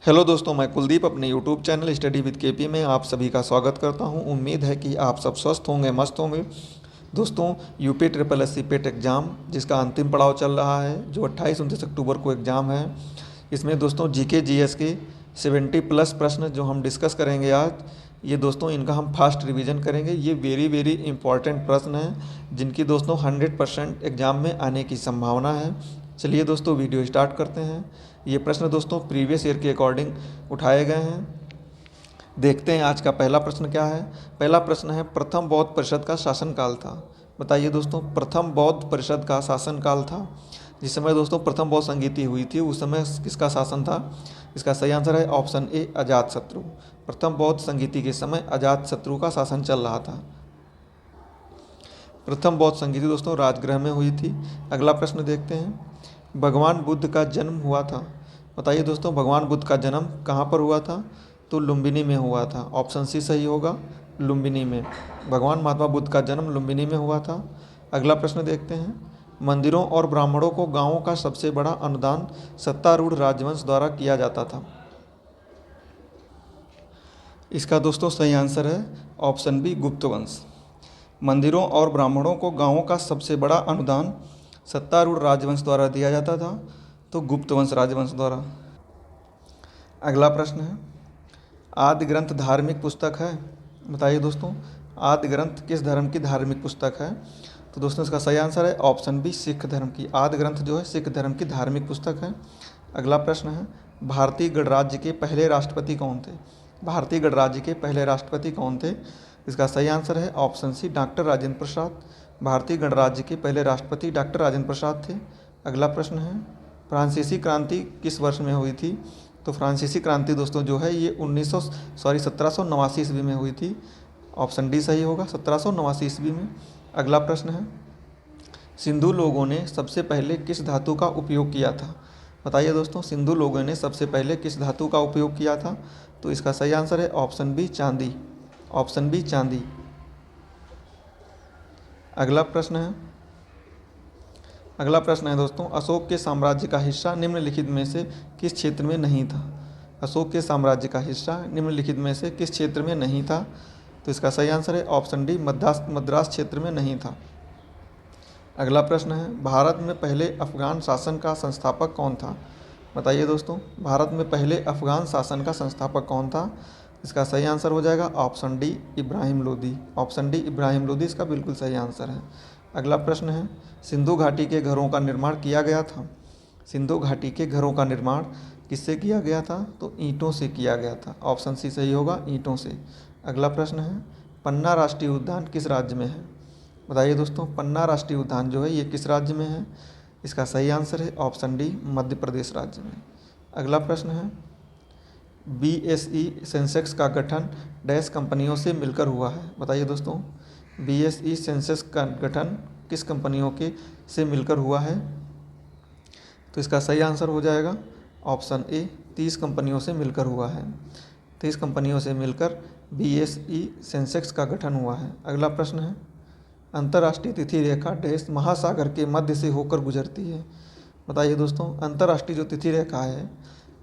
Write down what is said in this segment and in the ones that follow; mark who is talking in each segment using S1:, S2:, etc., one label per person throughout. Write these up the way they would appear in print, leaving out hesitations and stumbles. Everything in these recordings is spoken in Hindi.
S1: हेलो दोस्तों, मैं कुलदीप अपने YouTube channel study with KP में आप सभी का स्वागत करता हूं। उम्मीद है कि आप सब स्वस्थ होंगे, मस्त होंगे। दोस्तों, यूपी ट्रिपल एस सी पेट एग्ज़ाम जिसका अंतिम पड़ाव चल रहा है, जो 28-29 अक्टूबर को एग्ज़ाम है, इसमें दोस्तों जीके जीएस के 70 प्लस प्रश्न जो हम डिस्कस करेंगे आज, ये दोस्तों इनका हम फास्ट रिवीजन करेंगे। ये वेरी इंपॉर्टेंट प्रश्न हैं जिनकी दोस्तों 100% एग्ज़ाम में आने की संभावना है। चलिए दोस्तों, वीडियो स्टार्ट करते हैं। ये प्रश्न दोस्तों प्रीवियस ईयर के अकॉर्डिंग उठाए गए हैं। देखते हैं आज का पहला प्रश्न क्या है। पहला प्रश्न है, प्रथम बौद्ध परिषद का शासनकाल था। बताइए दोस्तों, प्रथम बौद्ध परिषद का शासनकाल था। जिस समय दोस्तों प्रथम बौद्ध संगीति हुई थी उस समय किसका शासन था? इसका सही आंसर है ऑप्शन ए, अजातशत्रु। प्रथम बौद्ध संगीति के समय अजातशत्रु का शासन चल रहा था। प्रथम बौद्ध संगीति दोस्तों राजगृह में हुई थी। अगला प्रश्न देखते हैं, भगवान बुद्ध का जन्म हुआ था। बताइए दोस्तों, भगवान बुद्ध का जन्म कहाँ पर हुआ था? तो लुम्बिनी में हुआ था। ऑप्शन सी सही होगा, लुम्बिनी में। भगवान महात्मा बुद्ध का जन्म लुम्बिनी में हुआ था। अगला प्रश्न देखते हैं, मंदिरों और ब्राह्मणों को गांवों का सबसे बड़ा अनुदान सत्तारूढ़ राजवंश द्वारा किया जाता था। इसका दोस्तों सही आंसर है ऑप्शन बी, गुप्त वंश। मंदिरों और ब्राह्मणों को गांवों का सबसे बड़ा अनुदान सत्तारूढ़ राजवंश द्वारा दिया जाता था, तो गुप्त वंश राजवंश द्वारा। अगला प्रश्न है, आदि ग्रंथ धार्मिक पुस्तक है। बताइए दोस्तों, आदि ग्रंथ किस धर्म की धार्मिक पुस्तक है? तो दोस्तों इसका सही आंसर है ऑप्शन बी, सिख धर्म की। आदि ग्रंथ जो है सिख धर्म की धार्मिक पुस्तक है। अगला प्रश्न है, भारतीय गणराज्य के पहले राष्ट्रपति कौन थे? भारतीय गणराज्य के पहले राष्ट्रपति कौन थे? इसका सही आंसर है option C, doctor Rajendra Prasad. भारतीय गणराज्य के पहले राष्ट्रपति डॉक्टर राजेंद्र प्रसाद थे। अगला प्रश्न है, फ्रांसीसी क्रांति किस वर्ष में हुई थी? तो फ्रांसीसी क्रांति दोस्तों जो है ये 1789 ईस्वी में हुई थी। ऑप्शन डी सही होगा, 1789 ईस्वी में। अगला प्रश्न है, सिंधु लोगों ने सबसे पहले किस धातु का उपयोग किया था? बताइए दोस्तों, सिंधु लोगों ने सबसे पहले किस धातु का उपयोग किया था? तो इसका सही आंसर है ऑप्शन बी, चांदी। ऑप्शन बी, चांदी। अगला प्रश्न है दोस्तों, अशोक के साम्राज्य का हिस्सा निम्नलिखित में से किस क्षेत्र में नहीं था? अशोक के साम्राज्य का हिस्सा निम्नलिखित में से किस क्षेत्र में नहीं था? तो इसका सही आंसर है ऑप्शन डी, मद्रास क्षेत्र में नहीं था। अगला प्रश्न है, भारत में पहले अफगान शासन का संस्थापक कौन था? बताइए दोस्तों, भारत में पहले अफगान शासन का संस्थापक कौन था? इसका सही आंसर हो जाएगा option D, Ibrahim Lodi. Option D, Ibrahim Lodi इसका बिल्कुल सही आंसर है। अगला प्रश्न है, सिंधु घाटी के घरों का निर्माण किया गया था। सिंधु घाटी के घरों का निर्माण किससे किया गया था? तो ईंटों से किया गया था। ऑप्शन सी सही होगा, ईंटों से। अगला प्रश्न है, पन्ना राष्ट्रीय उद्यान किस राज्य में है? बताइए दोस्तों, पन्ना राष्ट्रीय उद्यान जो है ये किस राज्य में है? इसका सही आंसर है ऑप्शन डी, मध्य प्रदेश राज्य में। अगला प्रश्न है, बीएसई सेंसेक्स का गठन डैश कंपनियों से मिलकर हुआ है। बताइए दोस्तों, बीएसई सेंसेक्स का गठन किस कंपनियों के से मिलकर हुआ है? तो इसका सही आंसर हो जाएगा ऑप्शन ए, 30 कंपनियों से मिलकर हुआ है। 30 कंपनियों से मिलकर बीएसई सेंसेक्स का गठन हुआ है। अगला प्रश्न है, अंतर्राष्ट्रीय तिथि रेखा डैश महासागर के मध्य से होकर गुजरती है। बताइए दोस्तों, अंतर्राष्ट्रीय जो तिथि रेखा है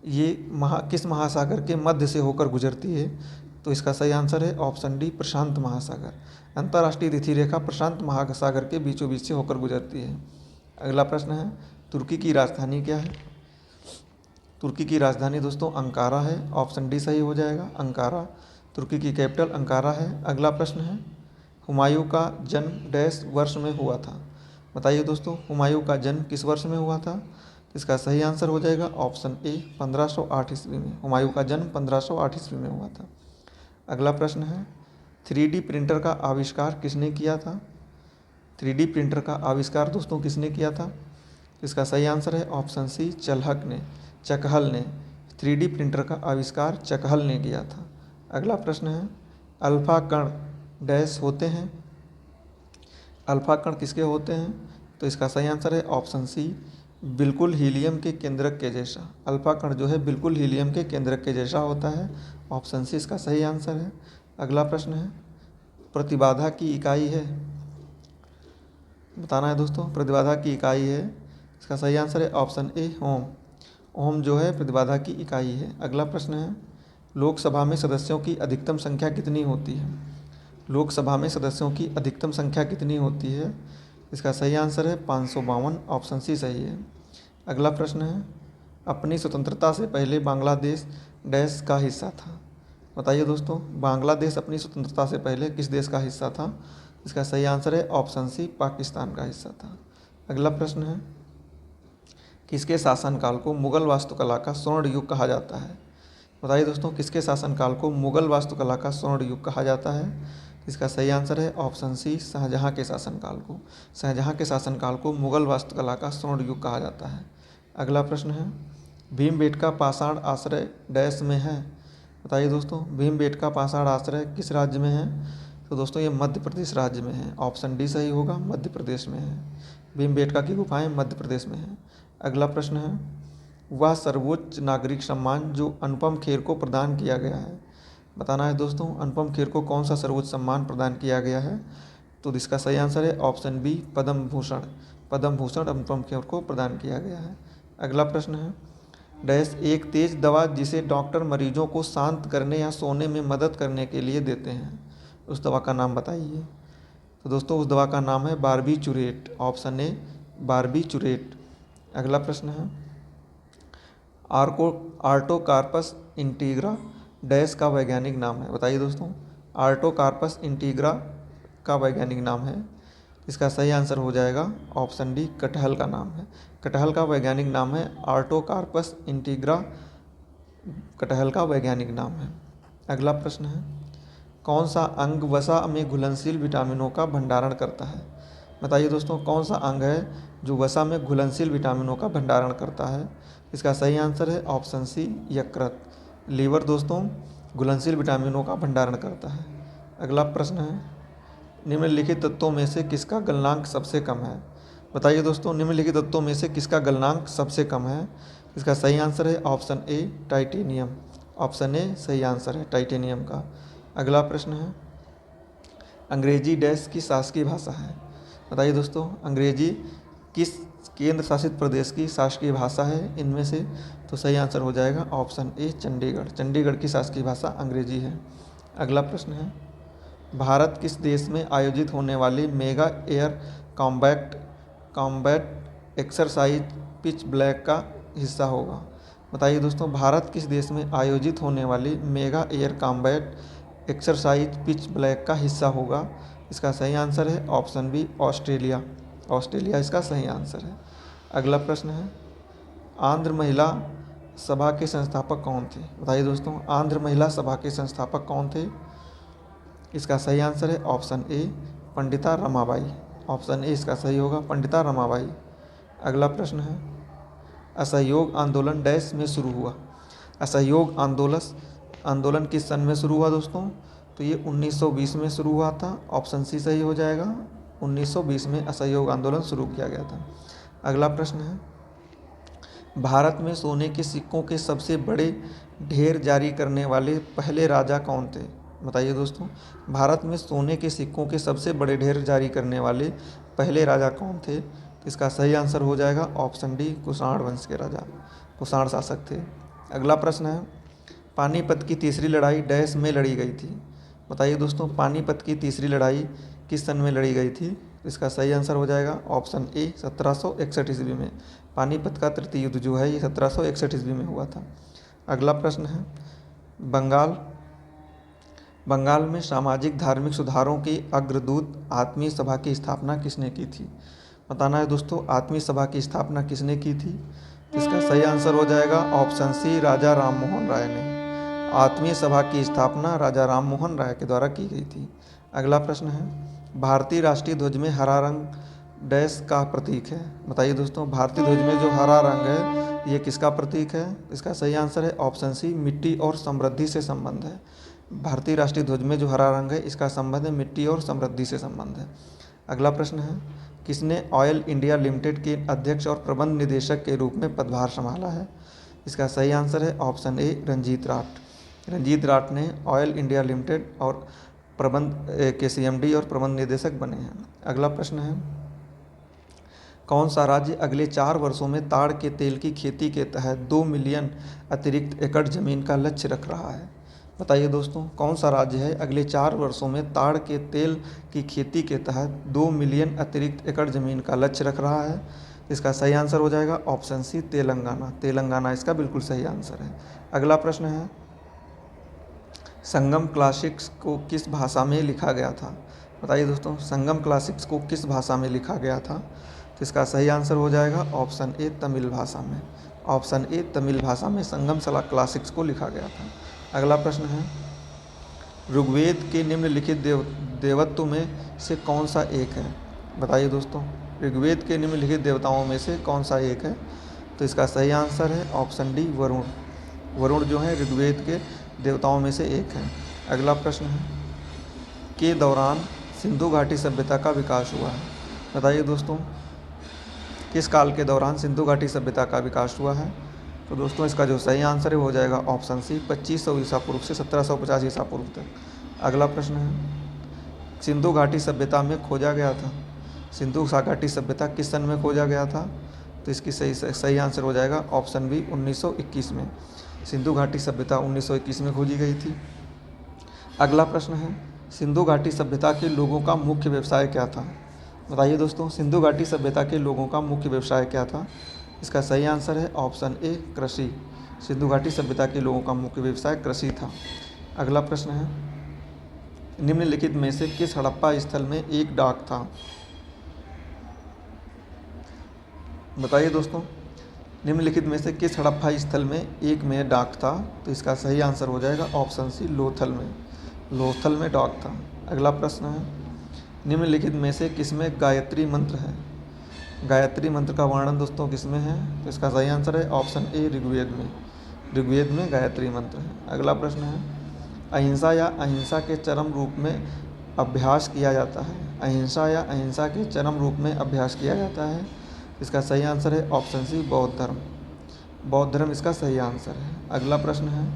S1: ये किस महासागर के मध्य से होकर गुजरती है? तो इसका सही आंसर है ऑप्शन डी, प्रशांत महासागर। अंतर्राष्ट्रीय तिथि रेखा प्रशांत महासागर के बीचों बीच से होकर गुजरती है। अगला प्रश्न है, तुर्की की राजधानी क्या है? तुर्की की राजधानी दोस्तों अंकारा है। ऑप्शन डी सही हो जाएगा, अंकारा। तुर्की की कैपिटल अंकारा है। अगला प्रश्न है, हुमायूं का जन्म डैश वर्ष में हुआ था। बताइए दोस्तों, हुमायूं का जन्म किस वर्ष में हुआ था? इसका सही आंसर हो जाएगा ऑप्शन ए, 1508 ईस्वी में। हुमायूं का जन्म 1508 ईस्वी में हुआ था। अगला प्रश्न है, 3D प्रिंटर का आविष्कार किसने किया था? 3D प्रिंटर का आविष्कार दोस्तों किसने किया था? इसका सही आंसर है ऑप्शन सी, चकहल ने। 3D प्रिंटर का आविष्कार चकहल ने किया था। अगला प्रश्न है, अल्फा कण डैश होते हैं। अल्फा कण किसके होते हैं? तो इसका सही आंसर है ऑप्शन सी, बिल्कुल हीलियम के केंद्रक के जैसा। अल्फा कण जो है बिल्कुल हीलियम के केंद्रक के जैसा होता है। ऑप्शन सी इसका सही आंसर है। अगला प्रश्न है, प्रतिबाधा की इकाई है। बताना है दोस्तों, प्रतिबाधा की इकाई है। इसका सही आंसर है ऑप्शन ए, ओम। ओम जो है प्रतिबाधा की इकाई है। अगला प्रश्न है, लोकसभा में सदस्यों की अधिकतम संख्या कितनी होती है? लोकसभा में सदस्यों की अधिकतम संख्या कितनी होती है? इसका सही आंसर है 552, ऑप्शन सी सही है। अगला प्रश्न है, अपनी स्वतंत्रता से पहले बांग्लादेश डैश का हिस्सा था? बताइए दोस्तों, बांग्लादेश अपनी स्वतंत्रता से पहले किस देश का हिस्सा था? इसका सही आंसर है ऑप्शन सी, पाकिस्तान का हिस्सा था। अगला प्रश्न है, किसके शासनकाल को मुगल वास्तुकला का स्वर्ण युग कहा जाता है? बताइए दोस्तों, किसके शासनकाल को मुगल वास्तुकला का स्वर्ण युग कहा जाता है? इसका सही आंसर है ऑप्शन सी, शाहजहाँ के शासनकाल को। शाहजहाँ के शासनकाल को मुगल वास्तुकला का स्वर्ण युग कहा जाता है। अगला प्रश्न है, भीमबेटका पाषाण आश्रय डैश में है? बताइए दोस्तों, भीमबेटका पाषाण आश्रय किस राज्य में है? तो दोस्तों ये मध्य प्रदेश राज्य में है, ऑप्शन डी सही होगा, मध्य प्रदेश में है। भीमबेटका की गुफाएं मध्य प्रदेश में है। अगला प्रश्न है, वह सर्वोच्च नागरिक सम्मान जो अनुपम खेर को प्रदान किया गया है? बताना है दोस्तों, अनुपम खेर को कौन सा सर्वोच्च सम्मान प्रदान किया गया है? तो इसका सही आंसर है ऑप्शन बी, पद्म भूषण। पद्म भूषण अनुपम खेर को प्रदान किया गया है। अगला प्रश्न है, डैश एक तेज दवा जिसे डॉक्टर मरीजों को शांत करने या सोने में मदद करने के लिए देते हैं, उस दवा का नाम बताइए। तो दोस्तों उस दवा का नाम है बारबीचुरेट, ऑप्शन ए बारबीचुरेट। अगला प्रश्न है, आर्टोकार्पस इंटीग्रा डैश का वैज्ञानिक नाम है? बताइए दोस्तों, आर्टोकार्पस इंटीग्रा का वैज्ञानिक नाम है? इसका सही आंसर हो जाएगा ऑप्शन डी, कटहल का नाम है। कटहल का वैज्ञानिक नाम है आर्टोकार्पस इंटीग्रा, कटहल का वैज्ञानिक नाम है। अगला प्रश्न है, कौन सा अंग वसा में घुलनशील विटामिनों का भंडारण करता है? बताइए दोस्तों, कौन सा अंग है जो वसा में घुलनशील विटामिनों का भंडारण करता है? इसका सही आंसर है ऑप्शन सी, यकृत। लीवर दोस्तों घुलनशील विटामिनों का भंडारण करता है। अगला प्रश्न है, निम्नलिखित तत्वों में से किसका गलनांक सबसे कम है? बताइए दोस्तों, निम्नलिखित तत्वों में से किसका गलनांक सबसे कम है? इसका सही आंसर है option A, titanium. Option A सही आंसर है टाइटेनियम का। अगला प्रश्न है, अंग्रेजी डैश की शासकीय भाषा है? बताइए दोस्तों, अंग्रेजी किस केंद्र शासित प्रदेश की शासकीय भाषा है इनमें से? तो सही आंसर हो जाएगा ऑप्शन ए, चंडीगढ़। चंडीगढ़ की शासकीय भाषा अंग्रेजी है। अगला प्रश्न है, भारत किस देश में आयोजित होने वाली mega air combat exercise pitch black का हिस्सा होगा? बताइए दोस्तों, भारत किस देश में आयोजित होने वाली mega air combat exercise pitch black का हिस्सा होगा? इसका सही आंसर है ऑप्शन बी, ऑस्ट्रेलिया। ऑस्ट्रेलिया इसका सही आंसर है। अगला प्रश्न है, आंध्र महिला सभा के संस्थापक कौन थे? बताइए दोस्तों, आंध्र महिला सभा के संस्थापक कौन थे? इसका सही आंसर है option A, Pandita Ramabai. Option A इसका सही होगा, पंडिता रमाबाई। अगला प्रश्न है, असहयोग आंदोलन डैश में शुरू हुआ? असहयोग आंदोलन किस सन में शुरू हुआ दोस्तों? तो ये 1920 में शुरू हुआ था। ऑप्शन सी सही हो जाएगा, 1920 में असहयोग आंदोलन शुरू किया गया था। अगला प्रश्न है, भारत में सोने के सिक्कों के सबसे बड़े ढेर जारी करने वाले पहले राजा कौन थे? बताइए दोस्तों, भारत में सोने के सिक्कों के सबसे बड़े ढेर जारी करने वाले पहले राजा कौन थे? तो इसका सही आंसर हो जाएगा ऑप्शन डी, कुषाण वंश के राजा, कुषाण शासक थे। अगला प्रश्न है, पानीपत की तीसरी लड़ाई डैश में लड़ी गई थी? बताइए दोस्तों, पानीपत की तीसरी लड़ाई किस सन में लड़ी गई थी? इसका सही आंसर हो जाएगा ऑप्शन ए, 1761 ईस्वी में। पानीपत का तृतीय युद्ध जो है ये 1761 ईस्वी में हुआ था। अगला प्रश्न है, बंगाल में सामाजिक धार्मिक सुधारों के अग्रदूत आत्मीय सभा की स्थापना किसने की थी? बताना है दोस्तों, आत्मीय सभा की स्थापना किसने की थी? इसका सही आंसर हो जाएगा ऑप्शन सी, राजा राममोहन राय ने। आत्मीय सभा की स्थापना राजा राममोहन राय के द्वारा की गई थी। अगला प्रश्न है, भारतीय राष्ट्रीय ध्वज में हरा रंग डैश का प्रतीक है? बताइए दोस्तों, भारतीय ध्वज में जो हरा रंग है ये किसका प्रतीक है? इसका सही आंसर है ऑप्शन सी, मिट्टी और समृद्धि से संबंध है। भारतीय राष्ट्रीय ध्वज में जो हरा रंग है इसका संबंध है मिट्टी और समृद्धि से संबंध है। अगला प्रश्न है, किसने ऑयल इंडिया लिमिटेड के अध्यक्ष और प्रबंध निदेशक के रूप में पदभार संभाला है? इसका सही आंसर है ऑप्शन ए, रंजीत राठ। रंजीत राठ ने ऑयल इंडिया लिमिटेड और प्रबंध के CMD और प्रबंध निदेशक बने हैं। अगला प्रश्न है, कौन सा राज्य अगले 4 वर्षों में ताड़ के तेल की खेती के तहत 2 मिलियन अतिरिक्त एकड़ ज़मीन का लक्ष्य रख रहा है? बताइए दोस्तों, कौन सा राज्य है अगले 4 वर्षों में ताड़ के तेल की खेती के तहत 2 मिलियन अतिरिक्त एकड़ ज़मीन का लक्ष्य रख रहा है? इसका सही आंसर हो जाएगा ऑप्शन सी, तेलंगाना। तेलंगाना इसका बिल्कुल सही आंसर है। अगला प्रश्न है, संगम क्लासिक्स को किस भाषा में लिखा गया था? बताइए दोस्तों, संगम क्लासिक्स को किस भाषा में लिखा गया था? तो इसका सही आंसर हो जाएगा ऑप्शन ए, तमिल भाषा में। ऑप्शन ए, तमिल भाषा में संगम क्लासिक्स को लिखा गया था। अगला प्रश्न है, ऋग्वेद के निम्नलिखित देवत्व में से कौन सा एक है? बताइए दोस्तों, ऋग्वेद के निम्नलिखित देवताओं में से कौन सा एक है? तो इसका सही आंसर है ऑप्शन डी, वरुण। वरुण जो है ऋग्वेद के देवताओं में से एक है। अगला प्रश्न है, के दौरान सिंधु घाटी सभ्यता का विकास हुआ है? बताइए दोस्तों, किस काल के दौरान सिंधु घाटी सभ्यता का विकास हुआ है? तो दोस्तों इसका जो सही आंसर है वो हो जाएगा ऑप्शन सी, 2500 ईसा पूर्व से 1750 ईसा पूर्व तक। अगला प्रश्न है, सिंधु घाटी सभ्यता में खोजा गया था, सिंधु घाटी सभ्यता किस सन में खोजा गया था? तो इसकी सही आंसर हो जाएगा ऑप्शन बी, 1921 में। सिंधु घाटी सभ्यता 1921 में खोजी गई थी। अगला प्रश्न है, सिंधु घाटी सभ्यता के लोगों का मुख्य व्यवसाय क्या था? बताइए दोस्तों, सिंधु घाटी सभ्यता के लोगों का मुख्य व्यवसाय क्या था? इसका सही आंसर है ऑप्शन ए, कृषि। सिंधु घाटी सभ्यता के लोगों का मुख्य व्यवसाय कृषि था। अगला प्रश्न है, निम्नलिखित में से किस हड़प्पा स्थल में एक डाक था? बताइए दोस्तों, निम्नलिखित में से किस हड़प्पा स्थल में एक में डाक था? तो इसका सही आंसर हो जाएगा ऑप्शन सी, लोथल में। लोथल में डाक था। अगला प्रश्न है, निम्नलिखित में से किसमें गायत्री मंत्र है? गायत्री मंत्र का वर्णन दोस्तों किसमें है? तो इसका सही आंसर है ऑप्शन ए, ऋग्वेद में। ऋग्वेद में गायत्री मंत्र है। अगला प्रश्न है, अहिंसा या अहिंसा के चरम रूप में अभ्यास किया जाता है? अहिंसा या अहिंसा के चरम रूप में अभ्यास किया जाता है? इसका सही आंसर है ऑप्शन सी, बौद्ध धर्म। बौद्ध धर्म इसका सही आंसर है। अगला प्रश्न है,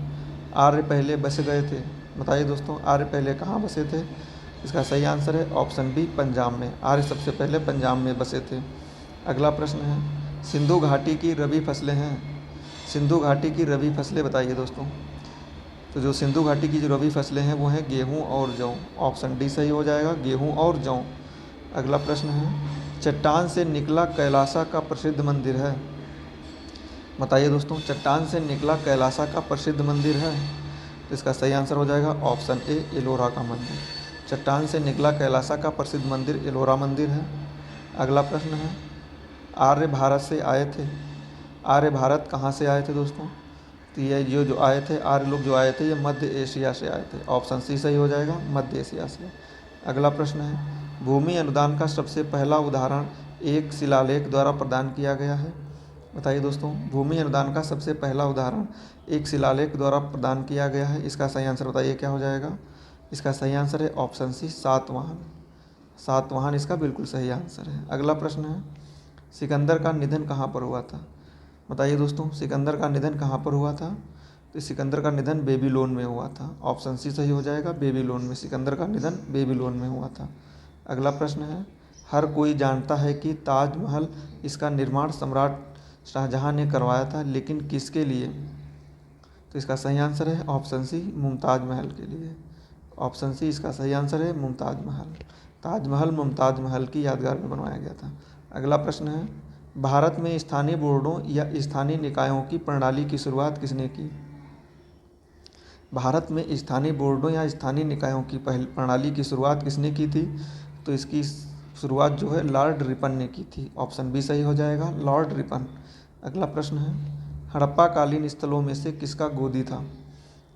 S1: आर्य पहले बस गए थे? बताइए दोस्तों, आर्य पहले कहाँ बसे थे? इसका सही आंसर है ऑप्शन बी, पंजाब में। आर्य सबसे पहले पंजाब में बसे थे। अगला प्रश्न है, सिंधु घाटी की रबी फसलें हैं? सिंधु घाटी की रबी फसलें बताइए दोस्तों। तो जो सिंधु घाटी की जो रबी फसलें हैं वो हैं गेहूं और जौ। ऑप्शन डी सही हो जाएगा, गेहूं और जौ। अगला प्रश्न है, चट्टान से निकला कैलासा का प्रसिद्ध मंदिर है? बताइए दोस्तों, चट्टान से निकला कैलासा का प्रसिद्ध मंदिर है? तो इसका सही आंसर हो जाएगा ऑप्शन ए, एलोरा का मंदिर। चट्टान से निकला कैलासा का प्रसिद्ध मंदिर एलोरा मंदिर है। अगला प्रश्न है, आर्य भारत से आए थे? आर्य भारत कहाँ से आए थे दोस्तों? तो ये जो आए थे, आर्य लोग जो आए थे ये मध्य एशिया से आए थे। ऑप्शन सी सही हो जाएगा, मध्य एशिया से। अगला प्रश्न है, भूमि अनुदान का सबसे पहला उदाहरण एक शिलालेख द्वारा प्रदान किया गया है? बताइए दोस्तों, भूमि अनुदान का सबसे पहला उदाहरण एक शिलालेख द्वारा प्रदान किया गया है। इसका सही आंसर बताइए क्या हो जाएगा? इसका सही आंसर है ऑप्शन सी, सातवाहन। सातवाहन इसका बिल्कुल सही आंसर है। अगला प्रश्न है, सिकंदर का निधन कहाँ पर हुआ था? बताइए दोस्तों, सिकंदर का निधन कहाँ पर हुआ था? तो सिकंदर का निधन बेबीलोन में हुआ था। ऑप्शन सी सही हो जाएगा, बेबीलोन में। सिकंदर का निधन बेबीलोन में हुआ था। अगला प्रश्न है, हर कोई जानता है कि ताजमहल इसका निर्माण सम्राट शाहजहाँ ने करवाया था, लेकिन किसके लिए? तो इसका सही आंसर है ऑप्शन सी, मुमताज़ महल के लिए। ऑप्शन सी इसका सही आंसर है, मुमताज़ महल। ताजमहल मुमताज़ महल की यादगार में बनवाया गया था। अगला प्रश्न है, भारत में स्थानीय बोर्डों या स्थानीय निकायों की प्रणाली की शुरुआत किसने की? भारत में स्थानीय बोर्डों या स्थानीय निकायों की प्रणाली की शुरुआत किसने की थी? तो इसकी शुरुआत जो है लॉर्ड रिपन ने की थी। ऑप्शन बी सही हो जाएगा, लॉर्ड रिपन। अगला प्रश्न है, हड़प्पा कालीन स्थलों में से किसका गोदी था?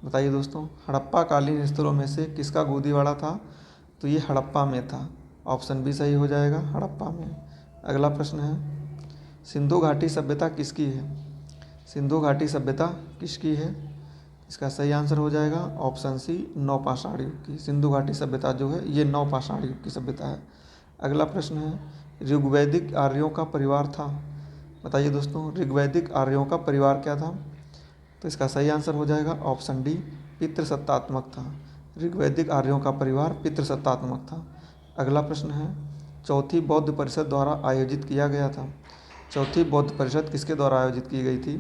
S1: बताइए दोस्तों, हड़प्पा कालीन स्थलों में से किसका गोदीवाड़ा था? तो ये हड़प्पा में था। ऑप्शन बी सही हो जाएगा, हड़प्पा में। अगला प्रश्न है, सिंधु घाटी सभ्यता किसकी है? सिंधु घाटी सभ्यता किसकी है? इसका सही आंसर हो जाएगा ऑप्शन सी, नौपाषाण युग की। सिंधु घाटी सभ्यता जो है ये नौपाषाण युग की सभ्यता है। अगला प्रश्न है, ऋग्वैदिक आर्यों का परिवार था? बताइए दोस्तों, ऋग्वैदिक आर्यों का परिवार क्या था? तो इसका सही आंसर हो जाएगा ऑप्शन डी, पितृसत्तात्मक था। ऋग्वैदिक आर्यों का परिवार पितृसत्तात्मक था। अगला प्रश्न है, चौथी बौद्ध परिषद द्वारा आयोजित किया गया था? चौथी बौद्ध परिषद किसके द्वारा आयोजित की गई थी?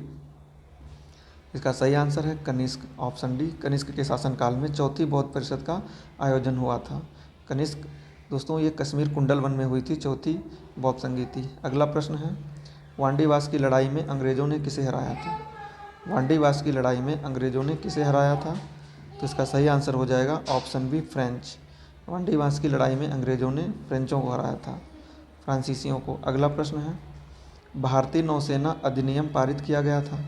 S1: इसका सही आंसर है कनिष्क, ऑप्शन डी। कनिष्क के शासनकाल में चौथी बौद्ध परिषद का आयोजन हुआ था। कनिष्क दोस्तों ये कश्मीर कुंडल वन में हुई थी चौथी बौद्ध संगीति। अगला प्रश्न है, वांडीवास की लड़ाई में अंग्रेजों ने किसे हराया था? वांडीवास की लड़ाई में अंग्रेजों ने किसे हराया था? तो इसका सही आंसर हो जाएगा ऑप्शन बी, फ्रेंच। वांडीवास की लड़ाई में अंग्रेजों ने फ्रेंचों को हराया था, फ्रांसीसियों को। अगला प्रश्न है, भारतीय नौसेना अधिनियम पारित किया गया था?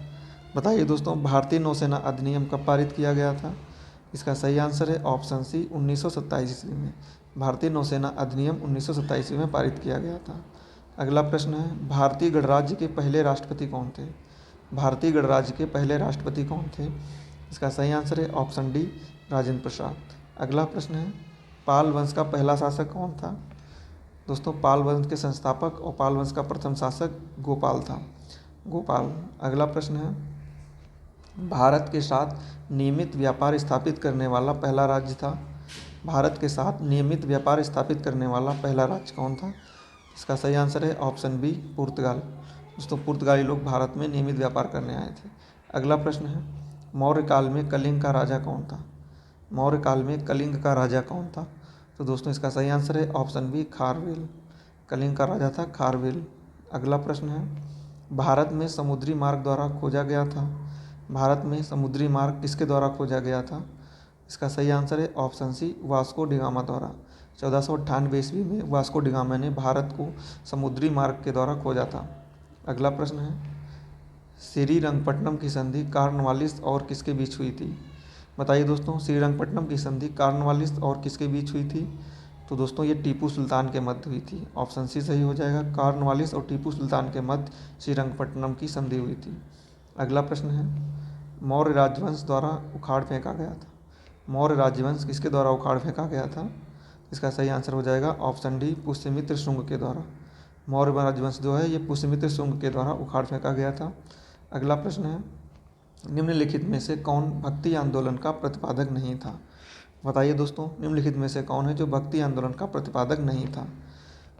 S1: बताइए दोस्तों, भारतीय नौसेना अधिनियम कब पारित किया गया था? इसका सही आंसर है ऑप्शन सी, 1927 ईस्वी में। भारतीय नौसेना अधिनियम 1927 ईस्वी में पारित किया गया था। अगला प्रश्न है, भारतीय गणराज्य के पहले राष्ट्रपति कौन थे? भारतीय गणराज्य के पहले राष्ट्रपति कौन थे? इसका सही आंसर है ऑप्शन डी, राजेंद्र प्रसाद। अगला प्रश्न है, पाल वंश का पहला शासक कौन था? दोस्तों पाल वंश के संस्थापक और पाल वंश का प्रथम शासक गोपाल था, गोपाल। अगला प्रश्न है, भारत के साथ नियमित व्यापार स्थापित करने वाला पहला राज्य था? भारत के साथ नियमित व्यापार स्थापित करने वाला पहला राज्य कौन था? इसका सही आंसर है ऑप्शन बी, पुर्तगाल। दोस्तों पुर्तगाली लोग भारत में नियमित व्यापार करने आए थे। अगला प्रश्न है, मौर्य काल में कलिंग का राजा कौन था? मौर्य काल में कलिंग का राजा कौन था? तो दोस्तों इसका सही आंसर है ऑप्शन बी, खारवेल। कलिंग का राजा था खारवेल। अगला प्रश्न है, भारत में समुद्री मार्ग द्वारा खोजा गया था? भारत में समुद्री मार्ग किसके द्वारा खोजा गया था? इसका सही आंसर है ऑप्शन सी, वास्को डिगामा द्वारा। 1498 ईस्वी में वास्को डिगामा ने भारत को समुद्री मार्ग के द्वारा खोजा था। अगला प्रश्न है, श्रीरंगपट्टनम की संधि कॉर्नवालिस और किसके बीच हुई थी? बताइए दोस्तों, श्रीरंगपट्टनम की संधि कॉर्नवालिस और किसके बीच हुई थी? तो दोस्तों ये टीपू सुल्तान के मध्य हुई थी। ऑप्शन सी सही हो जाएगा, कॉर्नवालिस और टीपू सुल्तान के मध्य श्रीरंगपट्टनम की संधि हुई थी। अगला प्रश्न है, मौर्य राजवंश द्वारा उखाड़ फेंका गया था? मौर्य राजवंश किसके द्वारा उखाड़ फेंका गया था? इसका सही आंसर हो जाएगा ऑप्शन डी, पुष्यमित्र शुंग के द्वारा। मौर्य राजवंश जो है ये पुष्यमित्र शुंग के द्वारा उखाड़ फेंका गया था। अगला प्रश्न है, निम्नलिखित में से कौन भक्ति आंदोलन का प्रतिपादक नहीं था? बताइए दोस्तों, निम्नलिखित में से कौन है जो भक्ति आंदोलन का प्रतिपादक नहीं था?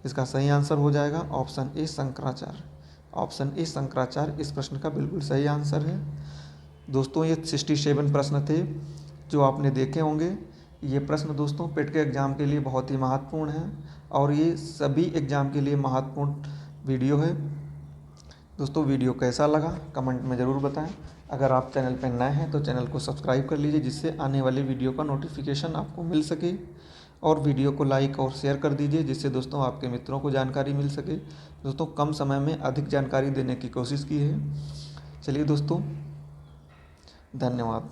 S1: इसका सही आंसर हो जाएगा option A, Shankaracharya. Option A, Shankaracharya इस प्रश्न का बिल्कुल सही आंसर है। दोस्तों ये 67 प्रश्न थे जो आपने देखे होंगे। ये प्रश्न दोस्तों पेट के एग्ज़ाम के लिए बहुत ही महत्वपूर्ण है और ये सभी एग्ज़ाम के लिए महत्वपूर्ण वीडियो है। दोस्तों वीडियो कैसा लगा कमेंट में ज़रूर बताएं। अगर आप चैनल पर नए हैं तो चैनल को सब्सक्राइब कर लीजिए, जिससे आने वाली वीडियो का नोटिफिकेशन आपको मिल सके, और वीडियो को लाइक और शेयर कर दीजिए, जिससे दोस्तों आपके मित्रों को जानकारी मिल सके। दोस्तों कम समय में अधिक जानकारी देने की कोशिश की है। चलिए दोस्तों, धन्यवाद।